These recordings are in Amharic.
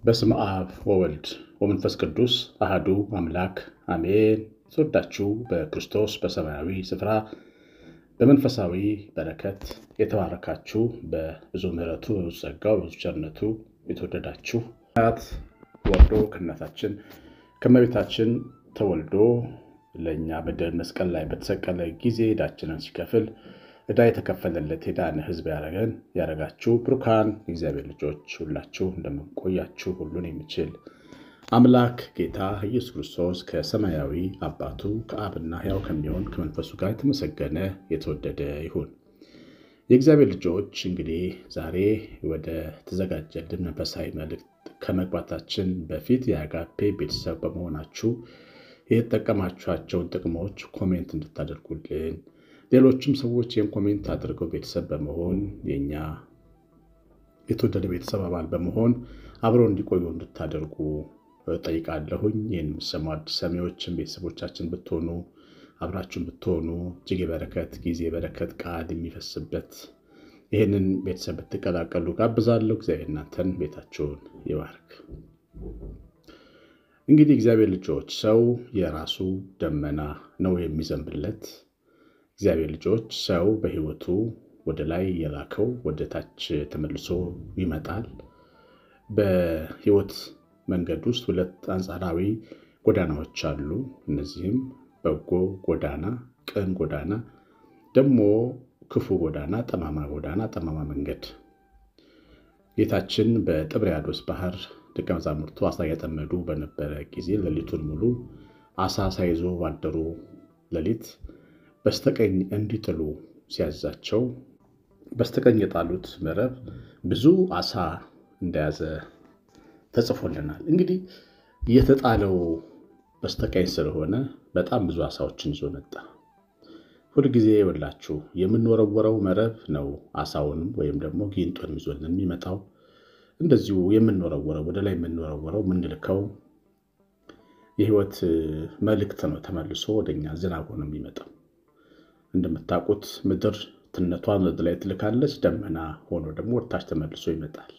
በስመ አብ ወወልድ ወመንፈስ ቅዱስ አሐዱ አምላክ አሜን። ተወዳችሁ በክርስቶስ በሰማያዊ ስፍራ በመንፈሳዊ በረከት የተባረካችሁ በብዙ ምሕረቱ በብዙ ጸጋው በብዙ ቸርነቱ የተወደዳችሁ ወርዶ ከእናታችን ከእመቤታችን ተወልዶ ለእኛ በደል መስቀል ላይ በተሰቀለ ጊዜ ዕዳችንን ሲከፍል ዕዳ የተከፈለለት የዳነ ሕዝብ ያረጋችሁ ብሩካን የእግዚአብሔር ልጆች ሁላችሁ እንደምንቆያችሁ ሁሉን የሚችል አምላክ ጌታ ኢየሱስ ክርስቶስ ከሰማያዊ አባቱ ከአብና ሕያው ከሚሆን ከመንፈሱ ጋር የተመሰገነ የተወደደ ይሁን። የእግዚአብሔር ልጆች እንግዲህ ዛሬ ወደ ተዘጋጀልን መንፈሳዊ መልእክት ከመግባታችን በፊት የአጋፔ ቤተሰብ በመሆናችሁ የተጠቀማችኋቸውን ጥቅሞች ኮሜንት እንድታደርጉልን ሌሎችም ሰዎች ይህን ኮሜንት አድርገው ቤተሰብ በመሆን የኛ የተወደደ ቤተሰብ አባል በመሆን አብረው እንዲቆዩ እንድታደርጉ ጠይቃለሁኝ። ይህን የምትሰሙ አዲስ ሰሚዎችም ቤተሰቦቻችን ብትሆኑ አብራችሁን ብትሆኑ እጅግ የበረከት ጊዜ በረከት ቃል የሚፈስበት ይህንን ቤተሰብ ብትቀላቀሉ ጋብዛለሁ። እግዚአብሔር እናንተን ቤታችሁን ይባርክ። እንግዲህ እግዚአብሔር ልጆች ሰው የራሱ ደመና ነው የሚዘንብለት። እግዚአብሔር ልጆች ሰው በሕይወቱ ወደ ላይ የላከው ወደ ታች ተመልሶ ይመጣል። በሕይወት መንገድ ውስጥ ሁለት አንጻራዊ ጎዳናዎች አሉ። እነዚህም በጎ ጎዳና፣ ቅን ጎዳና፣ ደግሞ ክፉ ጎዳና፣ ጠማማ መንገድ። ጌታችን በጥብርያዶስ ባህር ደቀ መዛሙርቱ አሳ እያጠመዱ በነበረ ጊዜ ሌሊቱን ሙሉ አሳ ሳይዞ ባደሩ ሌሊት በስተቀኝ እንዲጥሉ ሲያዛቸው በስተቀኝ የጣሉት መረብ ብዙ አሳ እንደያዘ ተጽፎልናል። እንግዲህ የተጣለው በስተቀኝ ስለሆነ በጣም ብዙ አሳዎችን ይዞ መጣ። ሁልጊዜ ይወላችሁ የምንወረወረው መረብ ነው አሳውንም ወይም ደግሞ ጊንጡን ይዞልን የሚመጣው። እንደዚሁ የምንወረወረው ወደ ላይ የምንወረወረው ምንልከው የሕይወት መልእክት ነው። ተመልሶ ወደኛ ዝናብ ሆኖ የሚመጣው እንደምታውቁት ምድር ትነቷን ወደ ላይ ትልካለች፣ ደመና ሆኖ ደግሞ ወደታች ተመልሶ ይመጣል።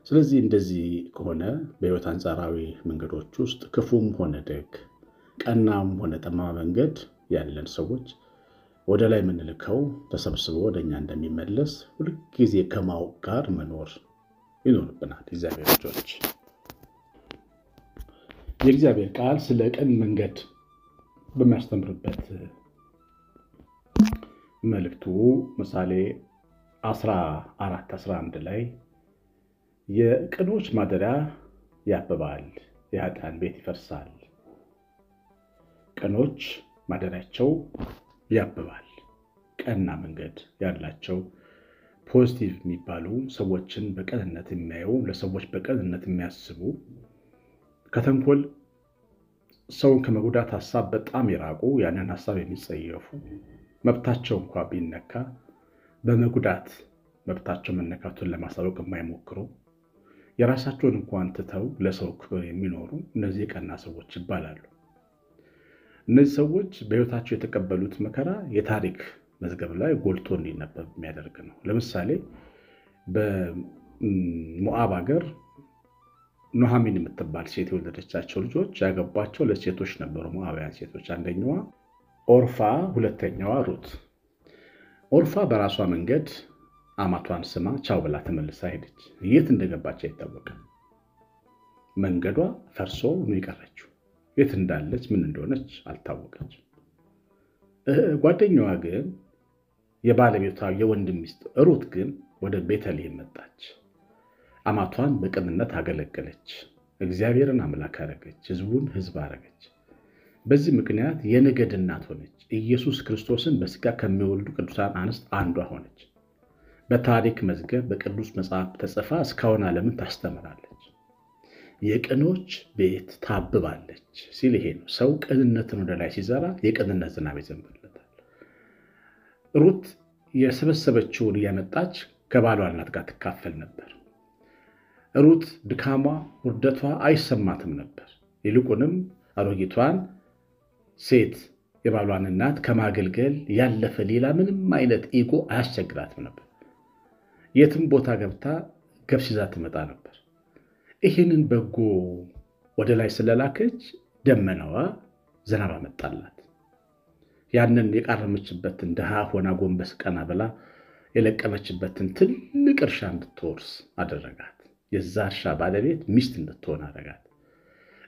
ስለዚህ እንደዚህ ከሆነ በሕይወት አንጻራዊ መንገዶች ውስጥ ክፉም ሆነ ደግ፣ ቀናም ሆነ ጠማማ መንገድ ያለን ሰዎች ወደ ላይ የምንልከው ተሰብስቦ ወደኛ እንደሚመለስ ሁልጊዜ ከማወቅ ጋር መኖር ይኖርብናል። እግዚአብሔር ልጆች የእግዚአብሔር ቃል ስለ ቅን መንገድ በሚያስተምርበት መልእክቱ ምሳሌ 14:11 ላይ የቅኖች ማደሪያ ያብባል፣ የኃጥአን ቤት ይፈርሳል። ቅኖች ማደሪያቸው ያብባል። ቀና መንገድ ያላቸው ፖዚቲቭ የሚባሉ ሰዎችን በቅንነት የሚያዩ ለሰዎች በቅንነት የሚያስቡ ከተንኮል ሰውን ከመጉዳት ሐሳብ በጣም የራቁ ያንን ሐሳብ የሚጸየፉ መብታቸው እንኳ ቢነካ በመጉዳት መብታቸው መነካቱን ለማሳወቅ የማይሞክሩ የራሳቸውን እንኳን ትተው ለሰው ክብር የሚኖሩ እነዚህ የቀና ሰዎች ይባላሉ። እነዚህ ሰዎች በሕይወታቸው የተቀበሉት መከራ የታሪክ መዝገብ ላይ ጎልቶ እንዲነበብ የሚያደርግ ነው። ለምሳሌ በሞዓብ ሀገር ኑኃሚን የምትባል ሴት የወለደቻቸው ልጆች ያገቧቸው ለሴቶች ነበሩ፣ ሞዓባውያን ሴቶች። አንደኛዋ ኦርፋ፣ ሁለተኛዋ ሩት። ኦርፋ በራሷ መንገድ አማቷን ስማ ቻው ብላ ተመልሳ ሄደች። የት እንደገባች አይታወቅም። መንገዷ ፈርሶ ነው የቀረችው። የት እንዳለች ምን እንደሆነች አልታወቀች። ጓደኛዋ ግን የባለቤቷ የወንድም ሚስት ሩት ግን ወደ ቤተልሔም መጣች። አማቷን በቅንነት አገለገለች። እግዚአብሔርን አምላክ አረገች። ሕዝቡን ሕዝብ አረገች። በዚህ ምክንያት የነገድ እናት ሆነች። ኢየሱስ ክርስቶስን በሥጋ ከሚወልዱ ቅዱሳን አንስት አንዷ ሆነች። በታሪክ መዝገብ በቅዱስ መጽሐፍ ተጽፋ እስካሁን ዓለምን ታስተምራለች። የቅኖች ቤት ታብባለች ሲል ይሄ ነው። ሰው ቅንነትን ወደ ላይ ሲዘራ የቅንነት ዝናብ ይዘንብለታል። ሩት የሰበሰበችውን እያመጣች ከባሏ እናት ጋር ትካፈል ነበር። ሩት ድካሟ ውርደቷ አይሰማትም ነበር። ይልቁንም አሮጊቷን ሴት የባሏን እናት ከማገልገል ያለፈ ሌላ ምንም አይነት ኢጎ አያስቸግራትም ነበር። የትም ቦታ ገብታ ገብስ ይዛ ትመጣ ነበር። ይህንን በጎ ወደ ላይ ስለላከች ደመናዋ ዝናብ አመጣላት። ያንን የቃረመችበትን ድሃ ሆና ጎንበስ ቀና ብላ የለቀመችበትን ትልቅ እርሻ እንድትወርስ አደረጋት። የዛ እርሻ ባለቤት ሚስት እንድትሆን አደረጋት።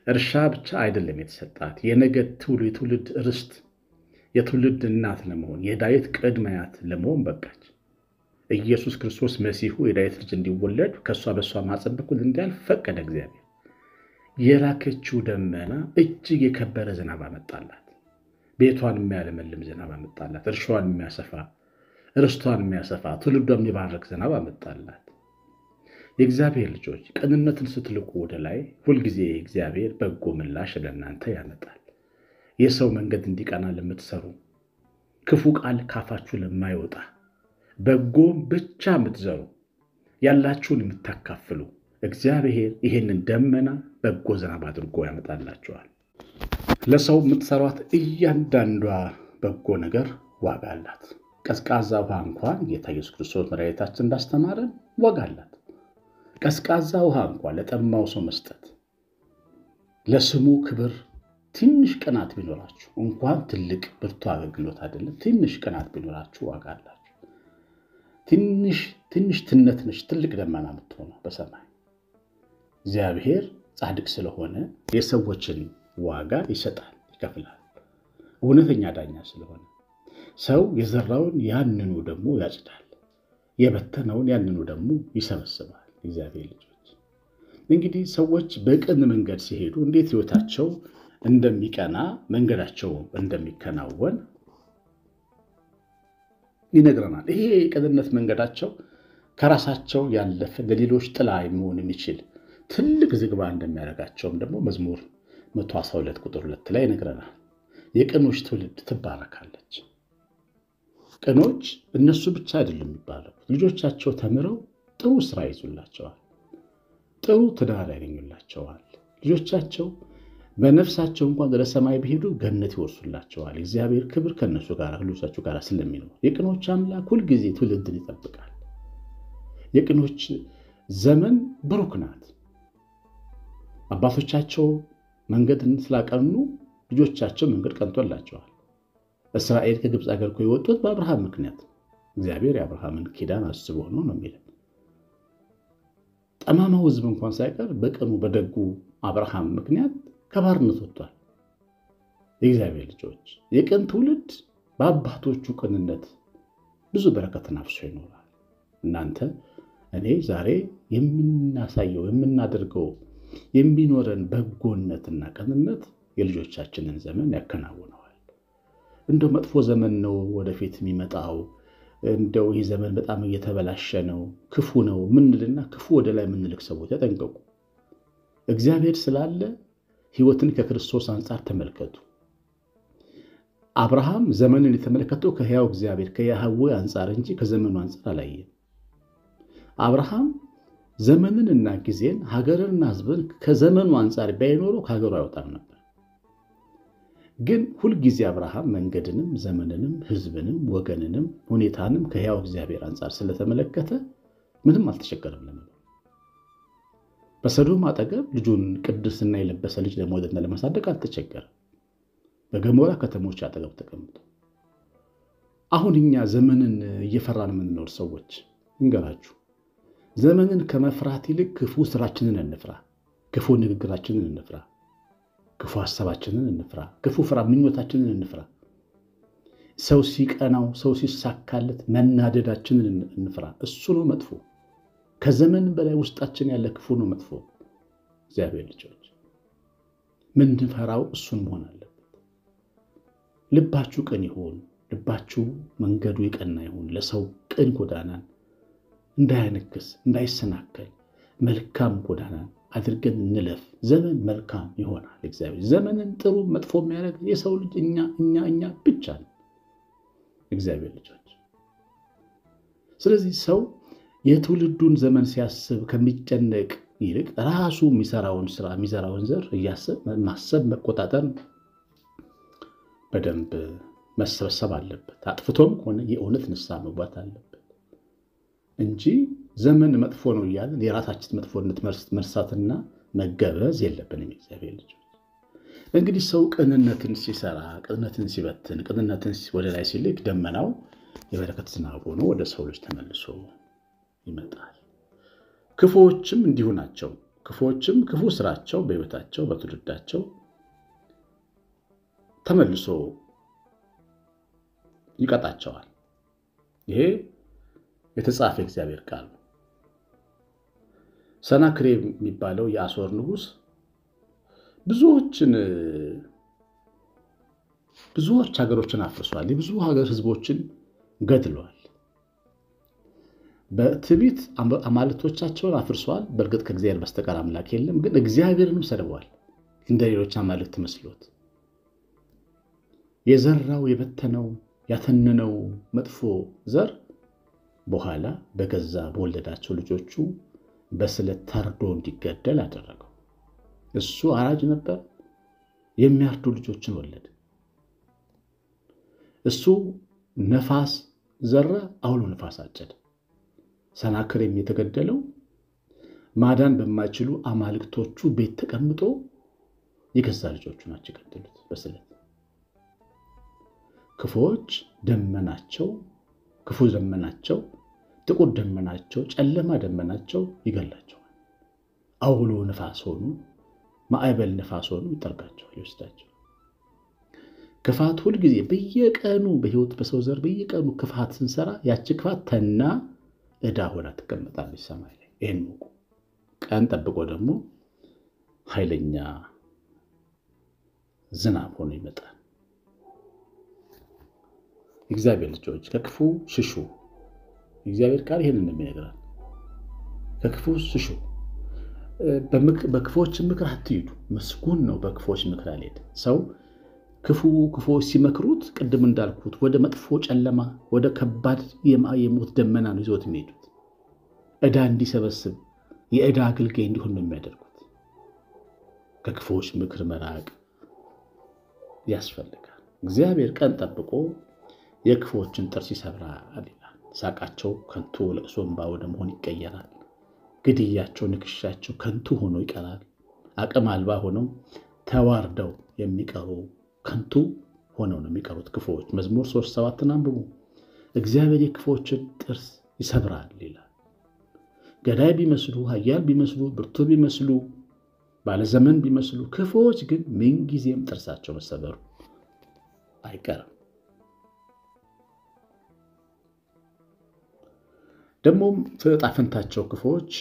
እርሻ ብቻ አይደለም የተሰጣት፣ የነገድ የትውልድ ርስት፣ የትውልድ እናት ለመሆን የዳዊት ቅድመ አያት ለመሆን በቃች። ኢየሱስ ክርስቶስ መሲሁ የዳዊት ልጅ እንዲወለድ ከሷ በሷ ማፀን በኩል እንዲያልፍ ፈቀደ እግዚአብሔር። የላከችው ደመና እጅግ የከበረ ዝናብ አመጣላት። ቤቷን የሚያለመልም ዝናብ አመጣላት። እርሻዋን የሚያሰፋ ርስቷን የሚያሰፋ ትውልዷን የሚባርክ ዝናብ አመጣላት። የእግዚአብሔር ልጆች ቅንነትን ስትልቁ ወደ ላይ ሁልጊዜ እግዚአብሔር በጎ ምላሽ ለእናንተ ያመጣል። የሰው መንገድ እንዲቀና ለምትሰሩ፣ ክፉ ቃል ካፋችሁ ለማይወጣ፣ በጎም ብቻ የምትዘሩ፣ ያላችሁን የምታካፍሉ እግዚአብሔር ይህንን ደመና በጎ ዝናብ አድርጎ ያመጣላችኋል። ለሰው የምትሰሯት እያንዳንዷ በጎ ነገር ዋጋ አላት። ቀዝቃዛ ውሃ እንኳን ጌታ ኢየሱስ ክርስቶስ መድኃኒታችን እንዳስተማረን ዋጋ አላት። ቀዝቃዛ ውሃ እንኳን ለጠማው ሰው መስጠት ለስሙ ክብር ትንሽ ቅናት ቢኖራችሁ እንኳን ትልቅ ብርቱ አገልግሎት አይደለም፣ ትንሽ ቅናት ቢኖራችሁ ዋጋ አላችሁ። ትንሽ ትነትንሽ ትልቅ ደመና የምትሆነው በሰማይ እግዚአብሔር ጻድቅ ስለሆነ የሰዎችን ዋጋ ይሰጣል፣ ይከፍላል። እውነተኛ ዳኛ ስለሆነ ሰው የዘራውን ያንኑ ደግሞ ያጭዳል፣ የበተነውን ያንኑ ደግሞ ይሰበስባል። እግዚአብሔር ልጆች እንግዲህ ሰዎች በቅን መንገድ ሲሄዱ እንዴት ሕይወታቸው እንደሚቀና መንገዳቸው እንደሚከናወን ይነግረናል። ይሄ የቅንነት መንገዳቸው ከራሳቸው ያለፈ ለሌሎች ጥላ የሚሆን የሚችል ትልቅ ዝግባ እንደሚያደርጋቸውም ደግሞ መዝሙር 112 ቁጥር 2 ላይ ይነግረናል። የቅኖች ትውልድ ትባረካለች። ቅኖች እነሱ ብቻ አይደሉም የሚባረኩት፣ ልጆቻቸው ተምረው ጥሩ ስራ ይዙላቸዋል፣ ጥሩ ትዳር ያገኙላቸዋል። ልጆቻቸው በነፍሳቸው እንኳን ወደ ሰማይ ቢሄዱ ገነት ይወርሱላቸዋል። እግዚአብሔር ክብር ከነሱ ጋር ከልጆቻቸው ጋር ስለሚኖር የቅኖች አምላክ ሁልጊዜ ትውልድን ይጠብቃል። የቅኖች ዘመን ብሩክ ናት። አባቶቻቸው መንገድን ስላቀኑ ልጆቻቸው መንገድ ቀንቶላቸዋል። እስራኤል ከግብፅ አገር እኮ የወጡት በአብርሃም ምክንያት፣ እግዚአብሔር የአብርሃምን ኪዳን አስቦ ነው የሚለው። ጠማማው ሕዝብ እንኳን ሳይቀር በቀኑ በደጉ አብርሃም ምክንያት ከባርነት ወጥቷል። የእግዚአብሔር ልጆች የቅን ትውልድ በአባቶቹ ቅንነት ብዙ በረከትን አፍሶ ይኖራል። እናንተ እኔ ዛሬ የምናሳየው የምናደርገው የሚኖረን በጎነትና ቅንነት የልጆቻችንን ዘመን ያከናውነዋል። እንደው መጥፎ ዘመን ነው ወደፊት የሚመጣው፣ እንደው ይህ ዘመን በጣም እየተበላሸ ነው፣ ክፉ ነው ምንልና ክፉ ወደ ላይ የምንልክ ሰዎች ተጠንቀቁ። እግዚአብሔር ስላለ ሕይወትን ከክርስቶስ አንጻር ተመልከቱ። አብርሃም ዘመንን የተመለከተው ከሕያው እግዚአብሔር ከያህዌ አንጻር እንጂ ከዘመኑ አንጻር አላየም። አብርሃም ዘመንንና ጊዜን ሀገርንና ሕዝብን ከዘመኑ አንጻር ባይኖረው ከሀገሩ አይወጣም ነበር። ግን ሁልጊዜ አብርሃም መንገድንም ዘመንንም ሕዝብንም ወገንንም ሁኔታንም ከሕያው እግዚአብሔር አንጻር ስለተመለከተ ምንም አልተቸገረም ለመኖር። በሰዶም አጠገብ ልጁን ቅድስና የለበሰ ልጅ ለመውለድና ለማሳደግ አልተቸገረም። በገሞራ ከተሞች አጠገብ ተቀምጦ አሁን እኛ ዘመንን እየፈራን የምንኖር ሰዎች እንገራችሁ፣ ዘመንን ከመፍራት ይልቅ ክፉ ስራችንን እንፍራ፣ ክፉ ንግግራችንን እንፍራ፣ ክፉ ሐሳባችንን እንፍራ፣ ክፉ ምኞታችንን እንፍራ። ሰው ሲቀናው ሰው ሲሳካለት መናደዳችንን እንፍራ። እሱ ነው መጥፎ። ከዘመን በላይ ውስጣችን ያለ ክፉ ነው መጥፎ። እግዚአብሔር ልጆች ምንድንፈራው እሱን መሆን አለበት። ልባችሁ ቅን ይሁን፣ ልባችሁ መንገዱ የቀና ይሁን። ለሰው ቅን ጎዳናን እንዳይነክስ እንዳይሰናከል መልካም ጎዳናን አድርገን እንለፍ። ዘመን መልካም ይሆናል። እግዚአብሔር ዘመንን ጥሩ መጥፎ የሚያደርግ የሰው ልጅ እኛ ብቻ ነው። እግዚአብሔር ልጆች ስለዚህ ሰው የትውልዱን ዘመን ሲያስብ ከሚጨነቅ ይልቅ ራሱ የሚሰራውን ስራ የሚዘራውን ዘር እያሰብ ማሰብ መቆጣጠር በደንብ መሰብሰብ አለበት። አጥፍቶም ሆነ የእውነት ንስሐ መግባት አለበት እንጂ ዘመን መጥፎ ነው እያለን የራሳችን መጥፎነት መርሳትና መገበዝ የለብንም። እግዚአብሔር ልጅ እንግዲህ ሰው ቅንነትን ሲሰራ፣ ቅንነትን ሲበትን፣ ቅንነትን ወደ ላይ ሲልክ ደመናው የበረከት ዝናብ ሆኖ ወደ ሰው ልጅ ተመልሶ ይመጣል። ክፉዎችም እንዲሁ ናቸው። ክፉዎችም ክፉ ስራቸው በሕይወታቸው በትውልዳቸው ተመልሶ ይቀጣቸዋል። ይሄ የተጻፈ እግዚአብሔር ቃል ነው። ሰናክሬም የሚባለው የአሦር ንጉሥ ብዙዎች ሀገሮችን አፍርሷል። የብዙ ሀገር ህዝቦችን ገድሏል። በትዕቢት አማልክቶቻቸውን አፍርሷል። በእርግጥ ከእግዚአብሔር በስተቀር አምላክ የለም፣ ግን እግዚአብሔርንም ሰድቧል። እንደ ሌሎች አማልክት መስሎት የዘራው የበተነው ያተነነው መጥፎ ዘር በኋላ በገዛ በወለዳቸው ልጆቹ በስለት ታርዶ እንዲገደል አደረገው። እሱ አራጅ ነበር፣ የሚያርዱ ልጆችን ወለደ። እሱ ነፋስ ዘራ፣ አውሎ ነፋስ አጨደ። ሰናክሬም የተገደለው ማዳን በማይችሉ አማልክቶቹ ቤት ተቀምጦ የገዛ ልጆቹ ናቸው የገደሉት በስለት። ክፉዎች ደመናቸው፣ ክፉ ደመናቸው፣ ጥቁር ደመናቸው፣ ጨለማ ደመናቸው ይገላቸዋል። አውሎ ነፋስ ሆኑ፣ ማዕበል ነፋስ ሆኑ ይጠርጋቸዋል፣ ይወስዳቸው። ክፋት ሁልጊዜ በየቀኑ በህይወት በሰው ዘር በየቀኑ ክፋት ስንሰራ ያቺ ክፋት ተና ዕዳ ሆና ትቀመጣለች ሰማይ ላይ። ይሄን ነው ቀን ጠብቆ ደግሞ ኃይለኛ ዝናብ ሆኖ ይመጣል። እግዚአብሔር ልጆች ከክፉ ሽሹ። እግዚአብሔር ቃል ይሄንን ነው የሚነግረን። ከክፉ ሽሹ። በክፉዎች ምክር አትሂዱ። መስጉን ነው በክፉዎች ምክር አልሄድ። ሰው ክፉዎች ሲመክሩት ቅድም እንዳልኩት ወደ መጥፎ ጨለማ፣ ወደ ከባድ የሞት ደመና ነው ይዞት የሚሄዱት። ዕዳ እንዲሰበስብ የዕዳ አገልጋይ እንዲሆን ነው የሚያደርጉት። ከክፉዎች ምክር መራቅ ያስፈልጋል። እግዚአብሔር ቀን ጠብቆ የክፉዎችን ጥርስ ይሰብራል ይላል። ሳቃቸው ከንቱ ለቅሶ እንባ ወደ መሆን ይቀየራል። ግድያቸው ንክሻቸው ከንቱ ሆኖ ይቀራል። አቅም አልባ ሆነው ተዋርደው የሚቀሩ ከንቱ ሆነው ነው የሚቀሩት ክፉዎች። መዝሙር 3:7 አንብቡ። እግዚአብሔር የክፉዎችን ጥርስ ይሰብራል ይላል። ገዳይ ቢመስሉ፣ ኃያል ቢመስሉ፣ ብርቱ ቢመስሉ፣ ባለዘመን ቢመስሉ፣ ክፉዎች ግን ምንጊዜም ጥርሳቸው መሰበሩ አይቀርም። ደግሞም ዕጣ ፈንታቸው ክፉዎች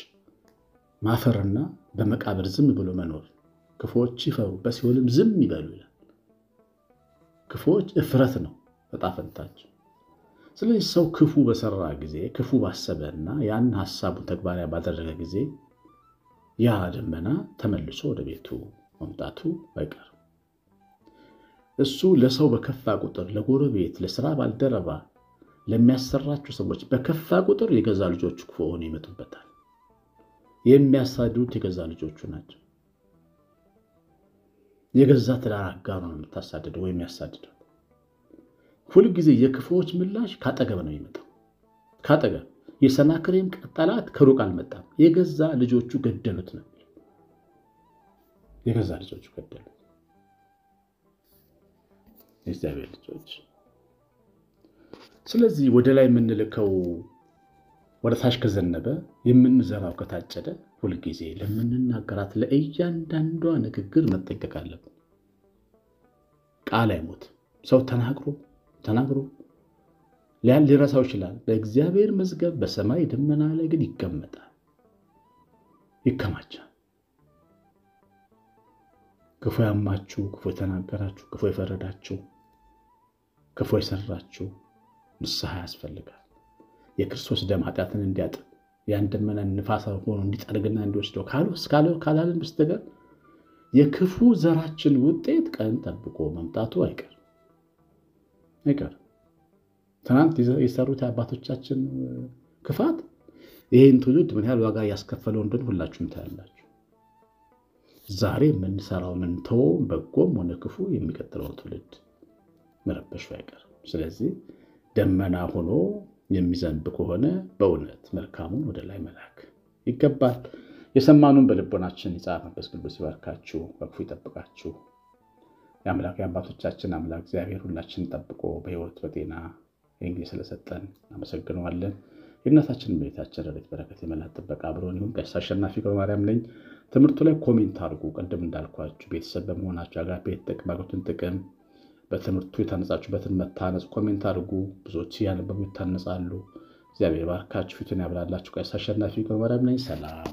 ማፈርና በመቃብር ዝም ብሎ መኖር። ክፉዎች ይፈሩ በሲኦልም ዝም ይበሉ ይላል። ክፉዎች እፍረት ነው ዕጣ ፈንታቸው። ስለዚህ ሰው ክፉ በሰራ ጊዜ፣ ክፉ ባሰበና ያን ሐሳቡን ተግባራዊ ባደረገ ጊዜ ያ ደመና ተመልሶ ወደ ቤቱ መምጣቱ አይቀርም። እሱ ለሰው በከፋ ቁጥር፣ ለጎረቤት፣ ለሥራ ባልደረባ፣ ለሚያሰራቸው ሰዎች በከፋ ቁጥር የገዛ ልጆቹ ክፉ ሆነው ይመጡበታል። የሚያሳድዱት የገዛ ልጆቹ ናቸው። የገዛ ትዳር አጋሩ ነው የምታሳድደው ወይም ያሳድደው። ሁልጊዜ የክፉዎች ምላሽ ካጠገብ ነው የሚመጣው። ካጠገብ የሰናክሬም ጠላት ከሩቅ አልመጣም። የገዛ ልጆቹ ገደሉት ነው። የገዛ ልጆቹ ገደሉት። የእግዚአብሔር ልጆች ስለዚህ ወደ ላይ የምንልከው ወደ ታች ከዘነበ የምንዘራው ከታጨደ ሁልጊዜ ለምንናገራት ለእያንዳንዷ ንግግር መጠንቀቅ አለብን። ቃል አይሞት። ሰው ተናግሮ ሊረሳው ይችላል። በእግዚአብሔር መዝገብ በሰማይ ደመና ላይ ግን ይቀመጣል፣ ይከማቻል። ክፉ ያማችሁ፣ ክፉ የተናገራችሁ፣ ክፉ የፈረዳችሁ፣ ክፉ የሰራችሁ ንስሐ ያስፈልጋል። የክርስቶስ ደም ኃጢአትን እንዲያጥብ ያን ደመና ንፋስ ሆኖ እንዲጠርግና እንዲወስደው ካላልን በስተቀር የክፉ ዘራችን ውጤት ቀን ጠብቆ መምጣቱ አይቀርም። ትናንት የሰሩት አባቶቻችን ክፋት ይህን ትውልድ ምን ያህል ዋጋ ያስከፈለው እንደሆነ ሁላችሁም ታያላችሁ። ዛሬ የምንሰራው ምንተው በጎም ሆነ ክፉ የሚቀጥለው ትውልድ መረበሹ አይቀርም። ስለዚህ ደመና ሆኖ የሚዘንብ ከሆነ በእውነት መልካሙን ወደ ላይ መላክ ይገባል። የሰማኑን በልቦናችን ይጻፍ። መንፈስ ቅዱስ ይባርካችሁ፣ በክፉ ይጠብቃችሁ። የአምላክ የአባቶቻችን አምላክ እግዚአብሔር ሁላችንን ጠብቆ በሕይወት በጤና ይህን ጊዜ ስለሰጠን እናመሰግነዋለን። የእናታችን ቤታችን ረድኤት በረከት የመላት ጥበቃ አብሮን ይሁን። ቀሲስ አሸናፊ ገብረማርያም ነኝ። ትምህርቱ ላይ ኮሜንት አድርጉ። ቅድም እንዳልኳችሁ ቤተሰብ በመሆናችሁ አጋፔ የተጠቀማችሁትን ጥቅም፣ በትምህርቱ የታነጻችሁበትን መታነጽ ኮሜንት አድርጉ። ብዙዎች ያነበቡ ይታነጻሉ። እግዚአብሔር ባርካችሁ፣ ፊቱን ያብራላችሁ። ቀሲስ አሸናፊ ገብረማርያም ነኝ። ሰላም